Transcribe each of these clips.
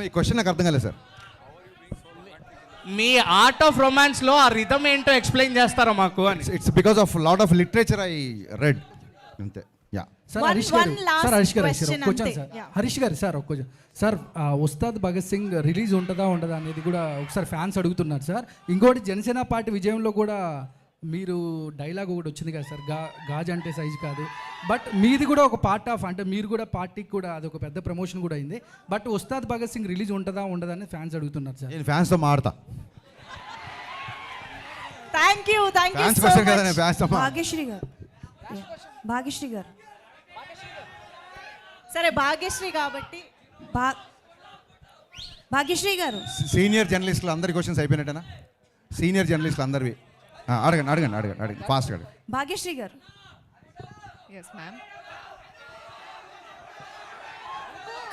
మీ question నాకు అర్థం కాలేదు sir. Me art of romance లో ఆ రిథమ్ ఏంటో ఎక్స్ప్లెయిన్ చేస్తారా మాకు అని. It's because of lot of literature I read అంతే. యా సార్ One- హరీష్ గారు one last సార్ హరీష్ గారు question ఒక క్వశ్చన్ అంతే. Sir Yeah. హరీష్ గారు సార్ ఒక question sir Ustaad Bhagat Singh release ఉంటుందా ఉండదా అనేది కూడా ఒకసారి ఫ్యాన్స్ అడుగుతున్నారు సార్. ఇంకోటి జనసేన పార్టీ విజయంలో కూడా మీరు డైలాగ్ ఒకటి వచ్చింది కదా సార్, గాజు అంటే సైజు కాదు, బట్ మీది కూడా ఒక పార్ట్ ఆఫ్, అంటే మీరు కూడా పార్టీకి కూడా అది ఒక పెద్ద ప్రమోషన్ కూడా అయింది. బట్ ఉస్తాద్ భగత్ సింగ్ రిలీజ్ ఉంటుందా ఉండదా అని ఫ్యాన్స్ అడుగుతున్నారు సార్. నేను ఫ్యాన్స్తో మాడతా. Thank you fans so question కదా, మచ్. నేను ఫ్యాన్స్తో భాగ్యశ్రీ గారు, భాగ్యశ్రీ గారు, సరే భాగ్యశ్రీ కాబట్టి భాగ్యశ్రీ గారు, సీనియర్ జర్నలిస్టులు అందరి క్వశ్చన్స్ అయిపోయినట్టేనా? సీనియర్ జర్నలిస్టులు అందరివి అడగండి అడగండి అడగండి అడగండి ఫాస్ట్ అడగండి. భాగ్యశ్రీ గారు, Yes, ma'am.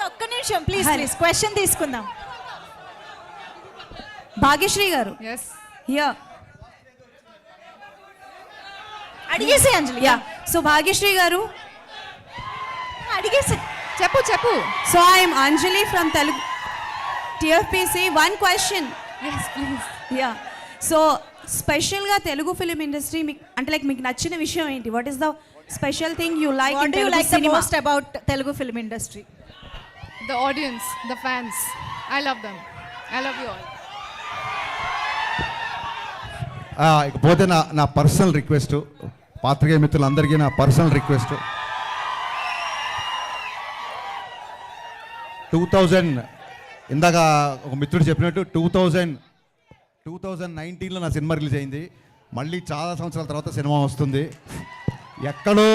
ఒక్క నిమిషం ప్లీజ్ ప్లీజ్ క్వశ్చన్ తీసుకుందాం. భాగ్యశ్రీ గారు, Yes. యా అడిగేసే అంజలి. యా సో భాగ్యశ్రీ గారు, అడిగేసే. చెప్పు. So I'm Anjali from Telugu TFPC. One question. Yes, please. Yeah so స్పెషల్గా తెలుగు ఫిలిం ఇండస్ట్రీ మీకు అంటే లైక్ మీకు నచ్చిన విషయం ఏంటి? What is the special thing you like what in do you Telugu like the cinema? Most about Telugu film industry? The audience, the fans. I love them. I love you all. ఇకపోతే నా personal request, పాత్రికేయ మిత్రులందరికీ నా personal request, 2000 ఇందాక ఒక మిత్రుడు చెప్పినట్టు 2019లో నా సినిమా రిలీజ్ అయింది. మళ్ళీ చాలా సంవత్సరాల తర్వాత సినిమా వస్తుంది. ఎక్కడో